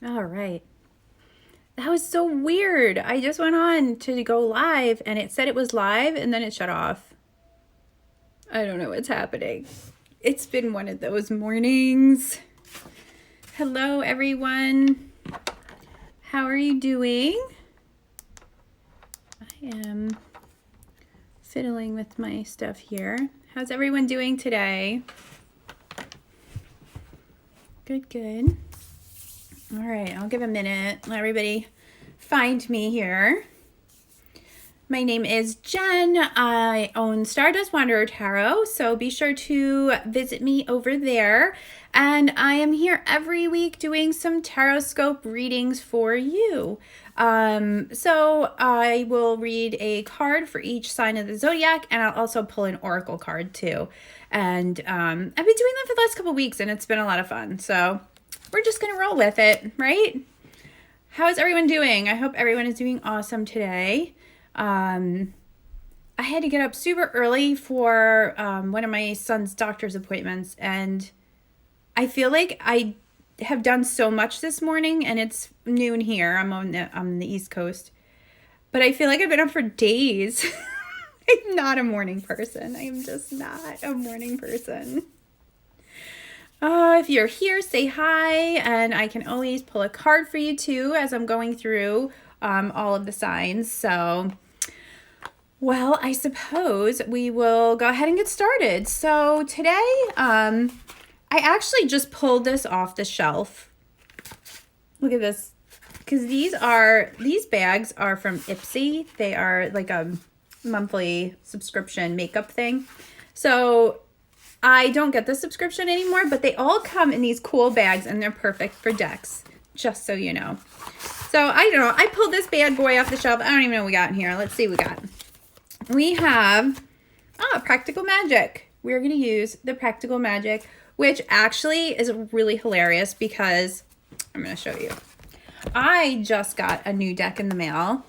All right. That was so weird. I just went on to go live and it said it was live and then it shut off. I don't know what's happening. It's been one of those mornings. Hello, everyone. How are you doing? I am fiddling with my stuff here. How's everyone doing today? Good, good. All right, I'll give a minute. Let everybody find me here. My name is Jen. I own Stardust Wanderer Tarot, so be sure to visit me over there. And I am here every week doing some Tarotscope readings for you. So I will read a card for each sign of the zodiac, and I'll also pull an oracle card too. And I've been doing that for the last couple weeks, and it's been a lot of fun. So we're just gonna roll with it, right? How is everyone doing? I hope everyone is doing awesome today. I had to get up super early for one of my son's doctor's appointments, and I feel like I have done so much this morning, and it's noon here. I'm on the East Coast, but I feel like I've been up for days. I'm not a morning person. I am just not a morning person. If you're here, say hi, and I can always pull a card for you too as I'm going through all of the signs. So, well, I suppose we will go ahead and get started. So today, I actually just pulled this off the shelf. Look at this, because these bags are from Ipsy. They are like a monthly subscription makeup thing. So I don't get the subscription anymore, but they all come in these cool bags and they're perfect for decks, just so you know. So I don't know. I pulled this bad boy off the shelf. I don't even know what we got in here. Let's see what we got. We have Practical Magic. We're going to use the Practical Magic, which actually is really hilarious because I'm going to show you. I just got a new deck in the mail,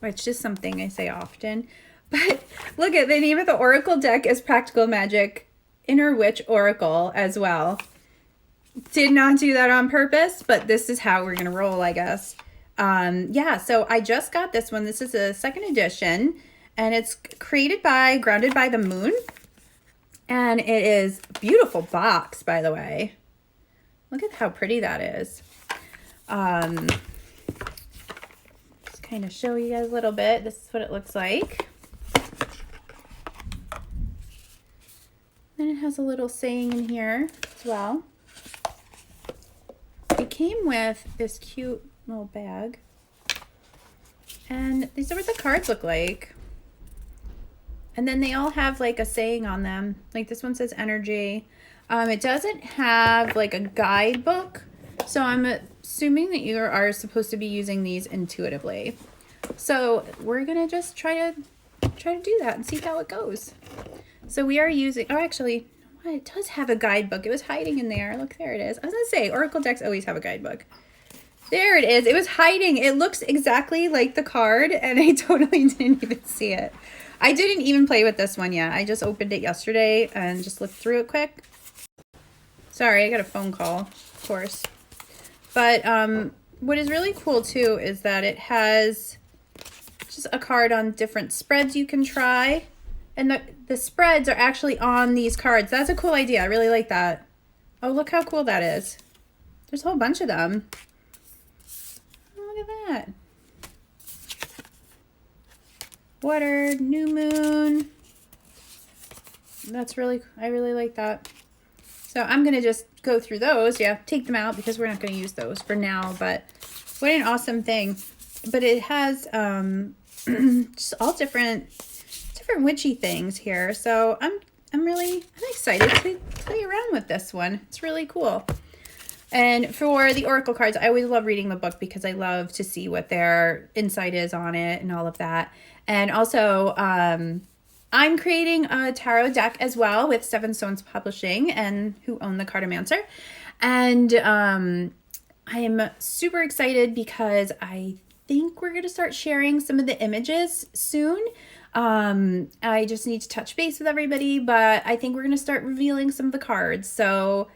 which is something I say often. But look at the name of the Oracle deck is Practical Magic Inner Witch Oracle as well. Did not do that on purpose, but this is how we're gonna roll, I guess. Yeah, so I just got this one. This is a second edition, and it's grounded by the moon. And it is a beautiful box, by the way. Look at how pretty that is. Just kind of show you guys a little bit. This is what it looks like. And it has a little saying in here as well. It came with this cute little bag. And these are what the cards look like. And then they all have like a saying on them. Like this one says energy. It doesn't have like a guidebook. So I'm assuming that you are supposed to be using these intuitively. So we're going to just try to do that and see how it goes. So we are using, actually, it does have a guidebook. It was hiding in there. Look, there it is. I was going to say, Oracle decks always have a guidebook. There it is. It was hiding. It looks exactly like the card, and I totally didn't even see it. I didn't even play with this one yet. I just opened it yesterday and just looked through it quick. Sorry, I got a phone call, of course. But what is really cool, too, is that it has just a card on different spreads you can try. And the spreads are actually on these cards. That's a cool idea. I really like that. Oh, look how cool that is. There's a whole bunch of them. Oh, look at that. Water, new moon. I really like that. So I'm going to just go through those. Yeah, take them out because we're not going to use those for now. But what an awesome thing. But it has just all different witchy things here. So I'm excited to play around with this one. It's really cool. And for the Oracle cards, I always love reading the book because I love to see what their insight is on it and all of that. And also, I'm creating a tarot deck as well with Seven Stones Publishing, and who own the Cartomancer. And I'm super excited because I think we're going to start sharing some of the images soon. I just need to touch base with everybody, but I think we're going to start revealing some of the cards. So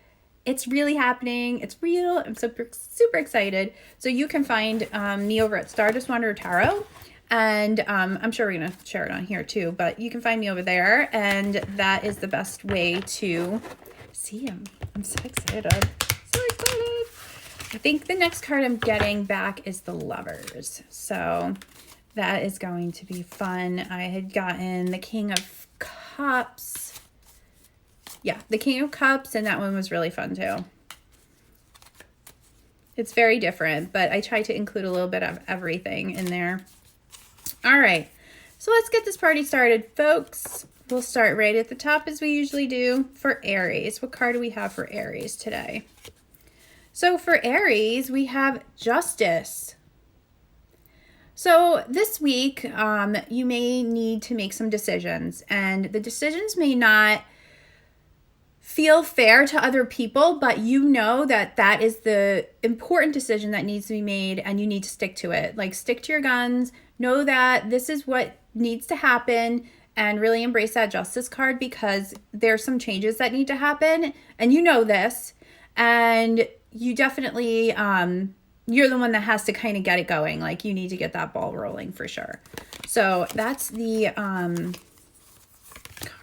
It's really happening. It's real. I'm super, super excited. So you can find me over at Stardust Wanderer Tarot. And I'm sure we're going to share it on here too. But you can find me over there. And that is the best way to see him. I'm so excited. So excited. I think the next card I'm getting back is the Lovers. So that is going to be fun. I had gotten the King of Cups. Yeah, the King of Cups, and that one was really fun too. It's very different, but I try to include a little bit of everything in there. All right, so let's get this party started, folks. We'll start right at the top as we usually do for Aries. What card do we have for Aries today? So for Aries, we have Justice. So this week, you may need to make some decisions, and the decisions may not feel fair to other people, but you know that that is the important decision that needs to be made, and you need to stick to it. Like, stick to your guns, know that this is what needs to happen, and really embrace that Justice card, because there's some changes that need to happen, and you know this, and you definitely, you're the one that has to kind of get it going. Like, you need to get that ball rolling for sure. So that's the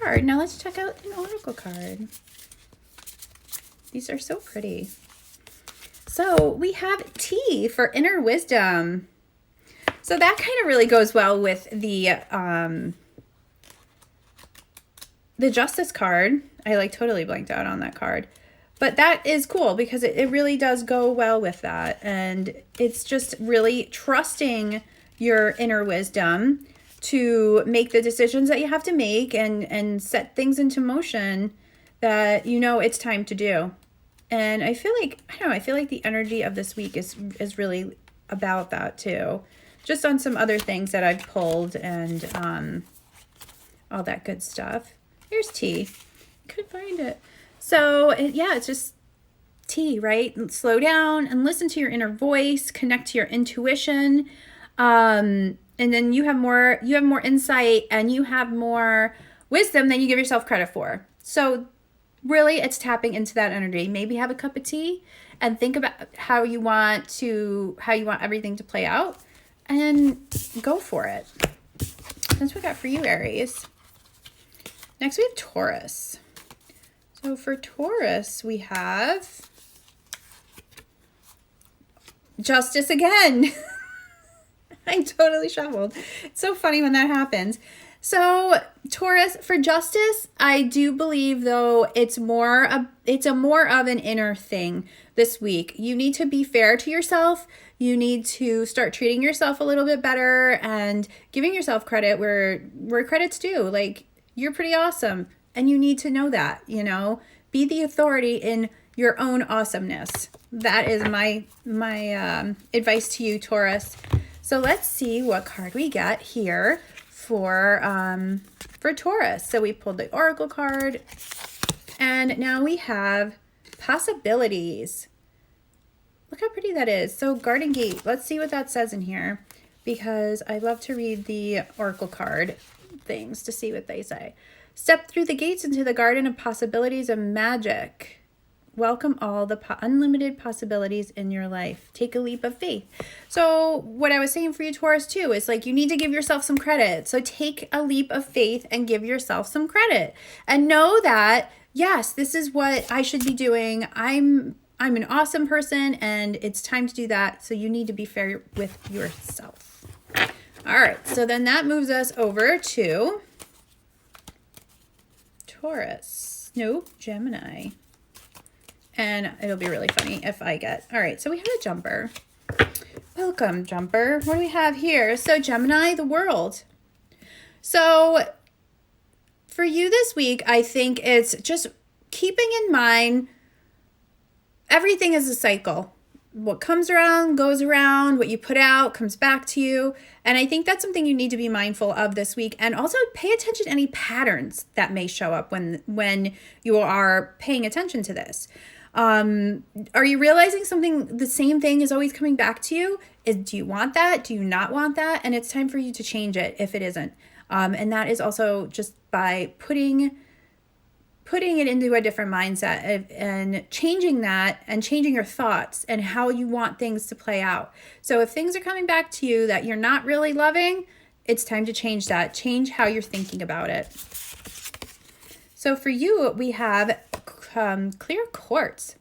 card. Now let's check out an oracle card. These are so pretty. So we have T for inner wisdom. So that kind of really goes well with the Justice card. I like totally blanked out on that card. But that is cool because it really does go well with that. And it's just really trusting your inner wisdom to make the decisions that you have to make and set things into motion that you know it's time to do. And I feel like, I don't know, I feel like the energy of this week is really about that too. Just on some other things that I've pulled and all that good stuff. Here's T. Couldn't find it. So yeah, it's just T, right? Slow down and listen to your inner voice, connect to your intuition. And then you have more insight and you have more wisdom than you give yourself credit for. So really, it's tapping into that energy. Maybe have a cup of tea and think about how you want everything to play out and go for it. That's what we got for you, Aries. Next, we have Taurus. So for Taurus, we have Justice again. I totally shuffled. It's so funny when that happens. So Taurus, for Justice, I do believe though it's a more of an inner thing this week. You need to be fair to yourself. You need to start treating yourself a little bit better and giving yourself credit where credit's due. Like, you're pretty awesome and you need to know that, you know. Be the authority in your own awesomeness. That is my advice to you, Taurus. So let's see what card we got here for Taurus. So we pulled the Oracle card, and now we have possibilities. Look how pretty that is. So Garden Gate, let's see what that says in here, because I love to read the Oracle card things to see what they say. Step through the gates into the garden of possibilities and magic. Welcome all the unlimited possibilities in your life. Take a leap of faith. So what I was saying for you, Taurus, too, is like you need to give yourself some credit. So take a leap of faith and give yourself some credit. And know that, yes, this is what I should be doing. I'm an awesome person and it's time to do that. So you need to be fair with yourself. All right. So then that moves us over to Gemini. And it'll be really funny if I get... All right, so we have a jumper. Welcome, jumper. What do we have here? So Gemini, the world. So for you this week, I think it's just keeping in mind everything is a cycle. What comes around goes around. What you put out comes back to you. And I think that's something you need to be mindful of this week. And also pay attention to any patterns that may show up when you are paying attention to this. Are you realizing the same thing is always coming back to you? Do you want that? Do you not want that? And it's time for you to change it if it isn't. And that is also just by putting putting it into a different mindset and changing that and changing your thoughts and how you want things to play out. So if things are coming back to you that you're not really loving, it's time to change that. Change how you're thinking about it. So for you, we have clear quartz.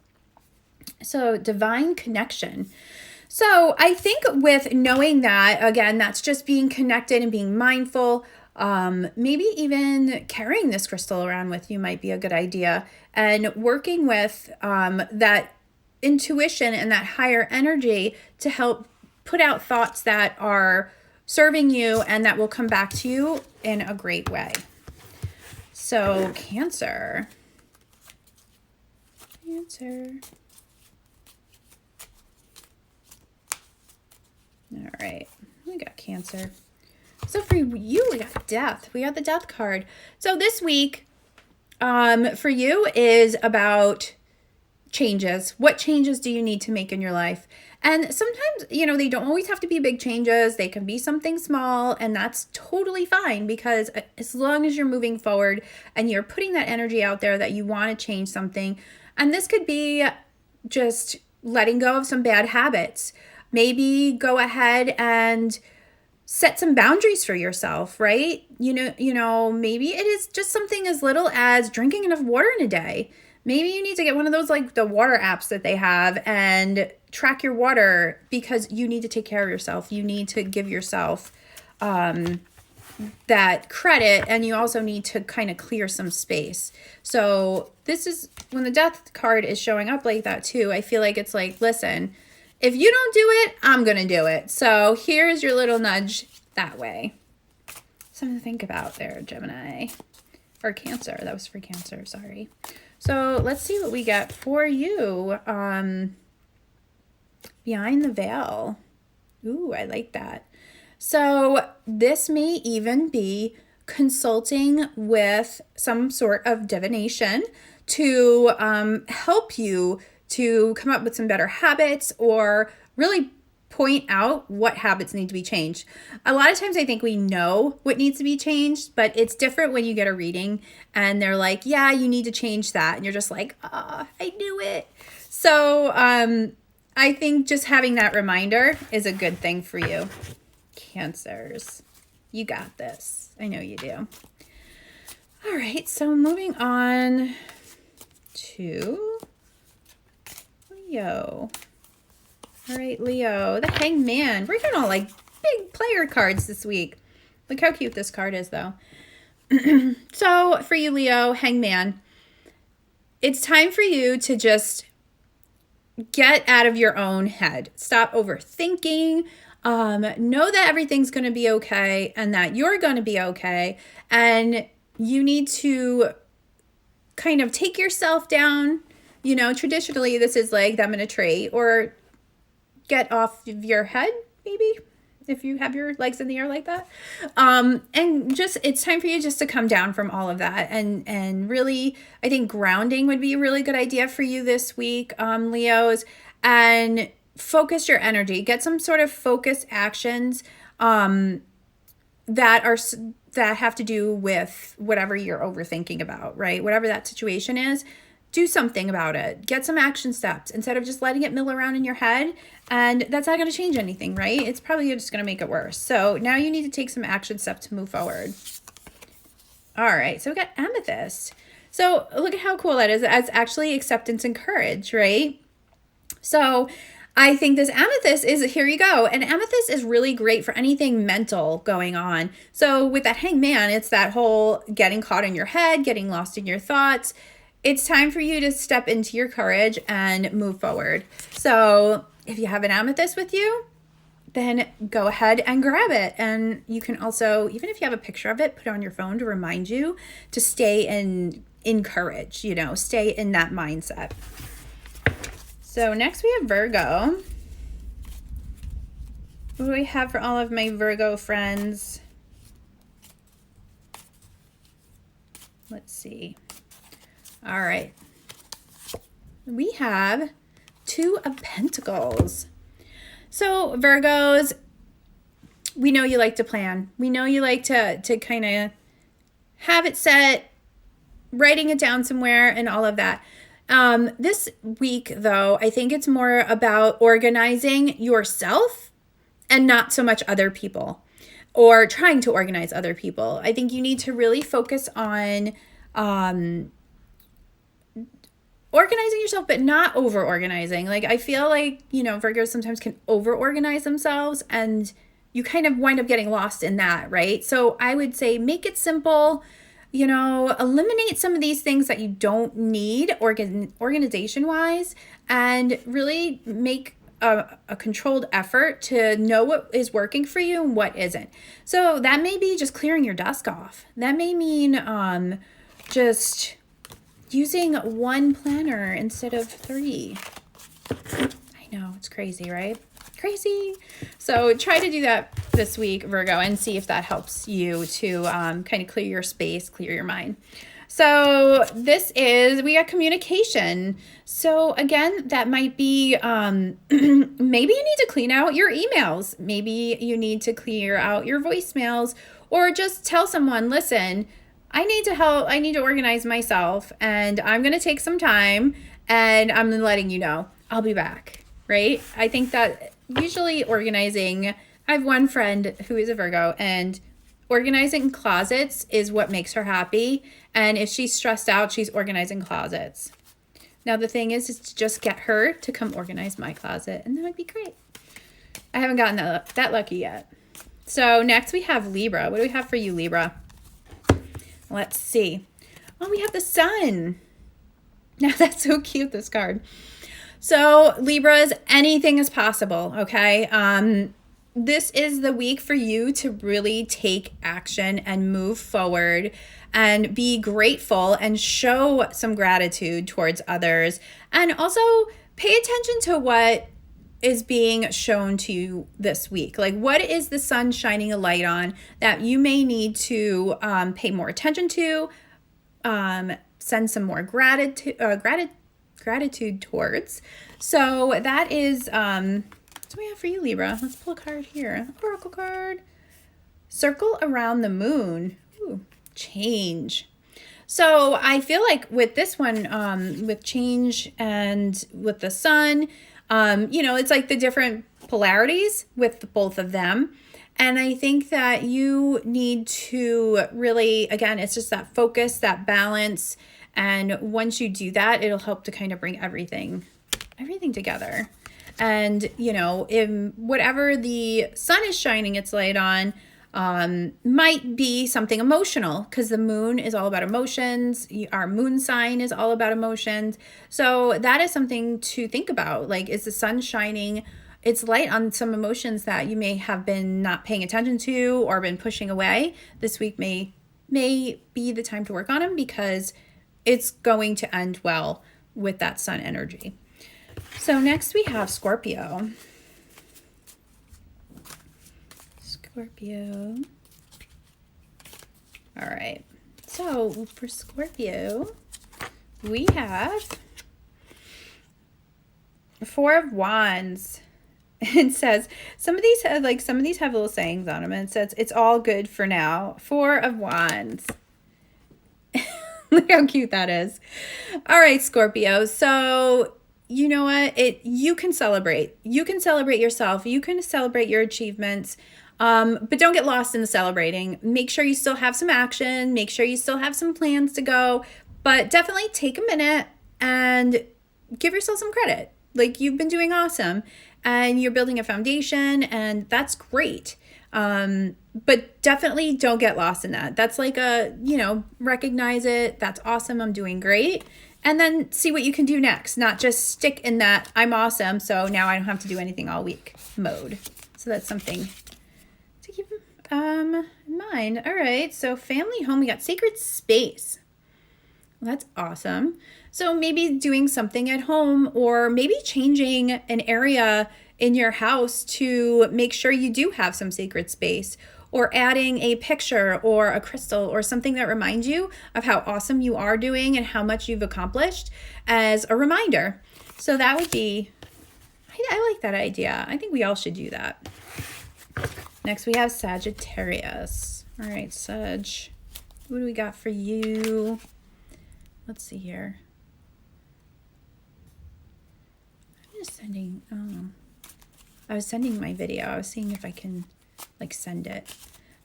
So divine connection. So I think with knowing that, again, that's just being connected and being mindful. Maybe even carrying this crystal around with you might be a good idea, and working with that intuition and that higher energy to help put out thoughts that are serving you and that will come back to you in a great way. So Cancer. All right, we got Cancer. So for you, we got Death. We got the Death card. So this week for you is about changes. What changes do you need to make in your life? And sometimes, they don't always have to be big changes. They can be something small, and that's totally fine, because as long as you're moving forward and you're putting that energy out there that you want to change something, and this could be just letting go of some bad habits. Maybe go ahead and set some boundaries for yourself, right? Maybe it is just something as little as drinking enough water in a day. Maybe you need to get one of those, like the water apps that they have, and track your water, because you need to take care of yourself. You need to give yourself that credit, and you also need to kind of clear some space. So this is when the Death card is showing up like that too. I feel like it's like, listen, if you don't do it, I'm going to do it. So here's your little nudge that way. Something to think about there, Gemini. Or Cancer. That was for Cancer, sorry. So let's see what we get for you. Behind the Veil. Ooh, I like that. So this may even be consulting with some sort of divination to help you to come up with some better habits, or really point out what habits need to be changed. A lot of times I think we know what needs to be changed, but it's different when you get a reading and they're like, yeah, you need to change that. And you're just like, I knew it. So I think just having that reminder is a good thing for you. Cancers, you got this. I know you do. All right, so moving on to Leo. All right, Leo, the Hangman. We're getting all like big player cards this week. Look how cute this card is, though. So for you, Leo, Hangman, it's time for you to just get out of your own head. Stop overthinking. Know that everything's going to be okay, and that you're going to be okay. And you need to kind of take yourself down. Traditionally, this is like them in a tree, or get off of your head, maybe, if you have your legs in the air like that. And just, it's time for you just to come down from all of that. And really, I think grounding would be a really good idea for you this week, Leos. And focus your energy. Get some sort of focused actions that have to do with whatever you're overthinking about, right? Whatever that situation is. Do something about it. Get some action steps instead of just letting it mill around in your head. And that's not going to change anything, right? It's probably just going to make it worse. So now you need to take some action steps to move forward. All right, so we got Amethyst. So look at how cool that is. It's actually acceptance and courage, right? So I think this Amethyst is, here you go. And Amethyst is really great for anything mental going on. So with that Hangman, it's that whole getting caught in your head, getting lost in your thoughts. It's time for you to step into your courage and move forward. So if you have an Amethyst with you, then go ahead and grab it. And you can also, even if you have a picture of it, put it on your phone to remind you to stay in courage, stay in that mindset. So next we have Virgo. What do we have for all of my Virgo friends? Let's see. All right. We have Two of Pentacles. So Virgos, we know you like to plan. We know you like to kind of have it set, writing it down somewhere and all of that. This week, though, I think it's more about organizing yourself and not so much other people or trying to organize other people. I think you need to really focus on organizing yourself, but not over organizing. Like, I feel like, Virgos sometimes can over organize themselves and you kind of wind up getting lost in that, right? So I would say make it simple, eliminate some of these things that you don't need organization wise, and really make a controlled effort to know what is working for you and what isn't. So that may be just clearing your desk off. That may mean just using one planner instead of 3. I know, it's crazy, right? Crazy. So try to do that this week, Virgo, and see if that helps you to kind of clear your space, clear your mind. So we got communication. So again, that might be, maybe you need to clean out your emails. Maybe you need to clear out your voicemails, or just tell someone, listen, I need to help. I need to organize myself, and I'm going to take some time, and I'm letting you know. I'll be back, right? I think that usually organizing, I have one friend who is a Virgo, and organizing closets is what makes her happy. And if she's stressed out, she's organizing closets. Now, the thing is to just get her to come organize my closet, and that would be great. I haven't gotten that lucky yet. So next we have Libra. What do we have for you, Libra? Let's see. Oh, we have the sun. Now, that's so cute, this card. So Libras, anything is possible, okay? This is the week for you to really take action and move forward and be grateful and show some gratitude towards others. And also pay attention to what is being shown to you this week. Like, what is the sun shining a light on that you may need to pay more attention to, send some more gratitude towards. So that is what do we have for you, Libra? Let's pull a card here. Oracle card. Circle around the moon. Ooh, change. So I feel like with this one, with change and with the sun, it's like the different polarities with both of them. And I think that you need to really, again, it's just that focus, that balance. And once you do that, it'll help to kind of bring everything together. And, in whatever the sun is shining its light on, might be something emotional, because the moon is all about emotions. Our moon sign is all about emotions. So that is something to think about. Like, is the sun shining its light on some emotions that you may have been not paying attention to or been pushing away? This week may be the time to work on them, because it's going to end well with that sun energy. So next we have Scorpio. Scorpio. All right. So for Scorpio, we have 4 of Wands. It says some of these have little sayings on them, and it says it's all good for now. 4 of Wands. Look how cute that is. All right, Scorpio. So you know what? You can celebrate. You can celebrate yourself. You can celebrate your achievements. But don't get lost in the celebrating. Make sure you still have some action. Make sure you still have some plans to go. But definitely take a minute and give yourself some credit. Like, you've been doing awesome, and you're building a foundation, and that's great. But definitely don't get lost in that. That's like recognize it. That's awesome. I'm doing great. And then see what you can do next. Not just stick in that I'm awesome, so now I don't have to do anything all week mode. So that's something to keep in mind. All right. So family, home, we got sacred space. Well, that's awesome. So maybe doing something at home, or maybe changing an area in your house to make sure you do have some sacred space, or adding a picture or a crystal or something that reminds you of how awesome you are doing and how much you've accomplished as a reminder. So that would be, I like that idea. I think we all should do that. Next we have Sagittarius. All right, Sag, what do we got for you? let's see here. I'm just sending, I was sending my video. I was seeing if I can like send it.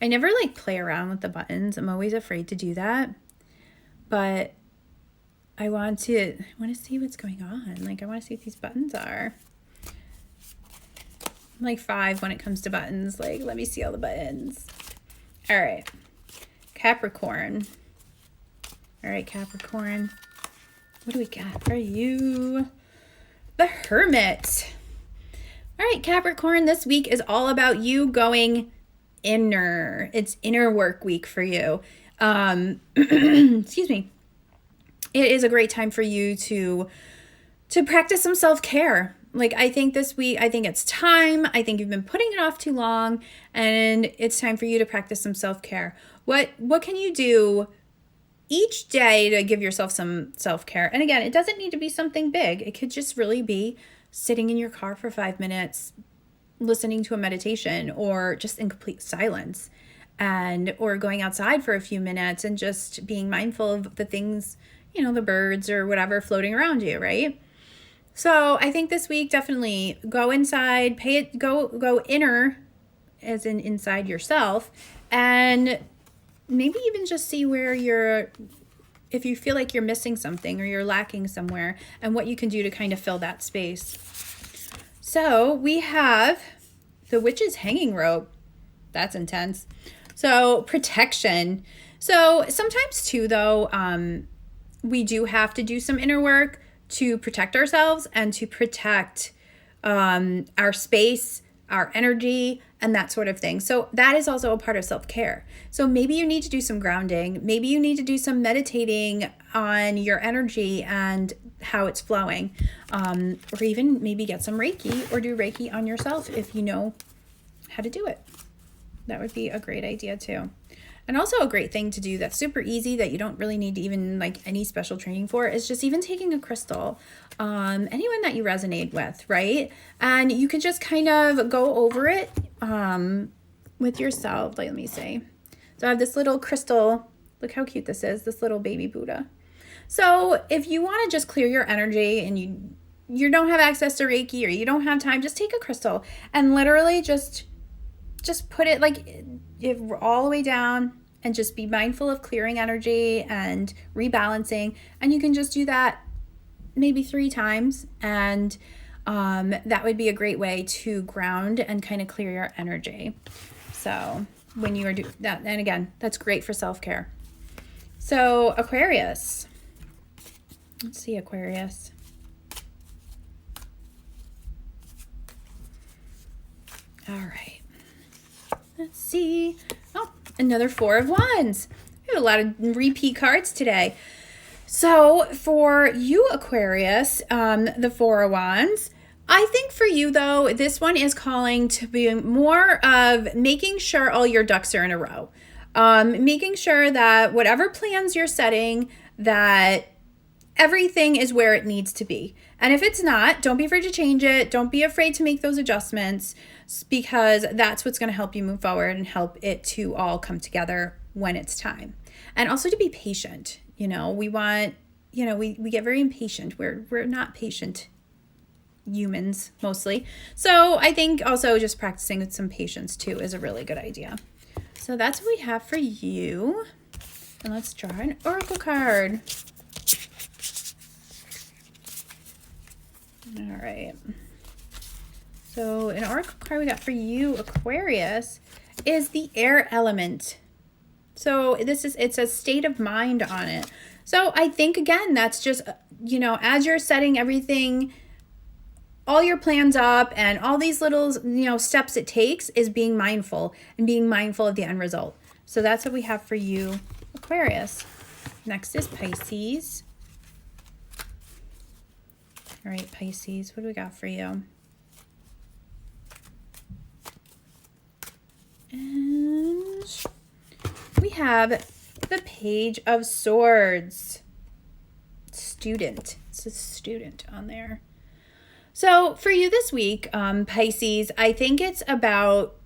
I never like play around with the buttons. I'm always afraid to do that. But I want to see what's going on. Like I want to see what these buttons are. I'm like 5 when it comes to buttons. Like, let me see all the buttons. All right. Capricorn. All right, Capricorn. What do we got for you? The Hermit. All right, Capricorn, this week is all about you going inner. It's inner work week for you. Excuse me. It is a great time for you to practice some self-care. Like, I think this week, I think it's time. I think you've been putting it off too long, and it's time for you to practice some self-care. What can you do each day to give yourself some self-care? And again, it doesn't need to be something big. It could just really be sitting in your car for 5 minutes, listening to a meditation, or just in complete silence, or going outside for a few minutes and just being mindful of the things, the birds or whatever floating around you, right? So I think this week, definitely go inside, go inner, as in inside yourself, and maybe even just see where if you feel like you're missing something or you're lacking somewhere, and what you can do to kind of fill that space. So we have the Witch's Hanging Rope. That's intense. So protection. So sometimes too, though, we do have to do some inner work to protect ourselves and to protect our space, our energy, and that sort of thing. So that is also a part of self-care. So maybe you need to do some grounding. Maybe you need to do some meditating on your energy and how it's flowing. Or even maybe get some Reiki or do Reiki on yourself if you know how to do it. That would be a great idea too. And also a great thing to do that's super easy, that you don't really need to even like any special training for, is just even taking a crystal, anyone that you resonate with, right? And you can just kind of go over it with yourself. Like, let me see. So I have this little crystal. Look how cute this is, this little baby Buddha. So if you want to just clear your energy and you don't have access to Reiki or you don't have time, just take a crystal and literally just put it like all the way down and just be mindful of clearing energy and rebalancing. And you can just do that maybe 3 times. And that would be a great way to ground and kind of clear your energy. So when you are doing that, and again, that's great for self-care. So Aquarius. Let's see, Aquarius. All right. Let's see. Oh, another 4 of Wands. We have a lot of repeat cards today. So for you, Aquarius, the 4 of Wands, I think for you, though, this one is calling to be more of making sure all your ducks are in a row. Making sure that whatever plans you're setting, that everything is where it needs to be. And if it's not, don't be afraid to change it. Don't be afraid to make those adjustments, because that's what's going to help you move forward and help it to all come together when it's time. And also to be patient. We want, we get very impatient. We're not patient humans mostly. So I think also just practicing with some patience too is a really good idea. So that's what we have for you. And let's draw an oracle card. All right. So an oracle card we got for you, Aquarius, is the air element. So it's a state of mind on it. So I think, again, that's just, as you're setting everything, all your plans up and all these little, steps it takes, is being mindful and being mindful of the end result. So that's what we have for you, Aquarius. Next is Pisces. All right, Pisces, what do we got for you? And we have the Page of Swords. Student. It's a student on there. So for you this week, Pisces, I think it's about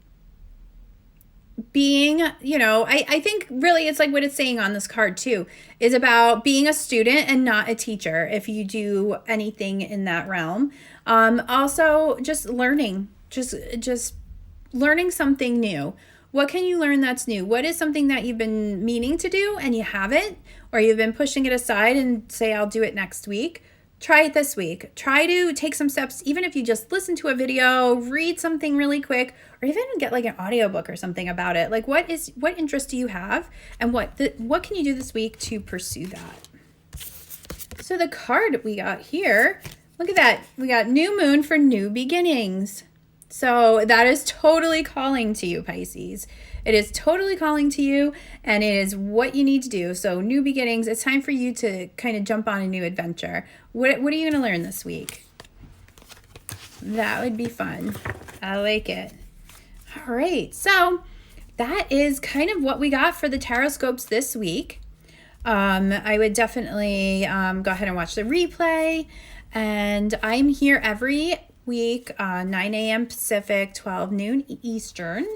being, I think really it's like what it's saying on this card too, is about being a student and not a teacher if you do anything in that realm. Also just learning, just learning something new. What can you learn that's new? What is something that you've been meaning to do and you haven't, or you've been pushing it aside and say, I'll do it next week? Try it this week. Try to take some steps, even if you just listen to a video, read something really quick, or even get like an audiobook or something about it. Like what interest do you have, and what can you do this week to pursue that? So the card we got here, look at that. We got new moon for new beginnings. So that is totally calling to you, Pisces. It is totally calling to you, and it is what you need to do. So new beginnings, it's time for you to kind of jump on a new adventure. What are you going to learn this week? That would be fun. I like it. All right, so that is kind of what we got for the Tarotscopes this week. I would definitely go ahead and watch the replay, and I'm here every week, 9 a.m. Pacific, 12 noon Eastern,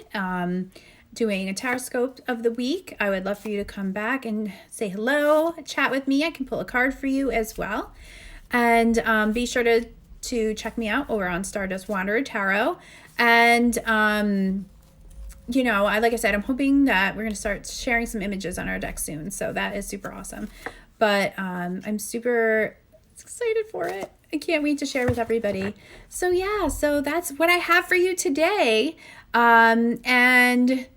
doing a Tarotscope of the week. I would love for you to come back and say hello, chat with me. I can pull a card for you as well. And be sure to check me out over on Stardust Wanderer Tarot. And, like I said, I'm hoping that we're going to start sharing some images on our deck soon. So that is super awesome. But I'm super excited for it. I can't wait to share with everybody. So yeah, so that's what I have for you today. And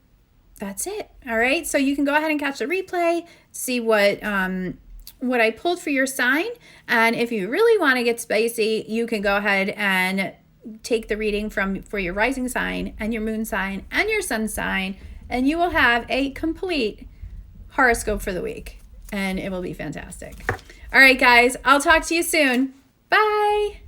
that's it. All right. So you can go ahead and catch the replay, see what I pulled for your sign. And if you really want to get spicy, you can go ahead and take the reading for your rising sign and your moon sign and your sun sign, and you will have a complete horoscope for the week, and it will be fantastic. All right, guys, I'll talk to you soon. Bye.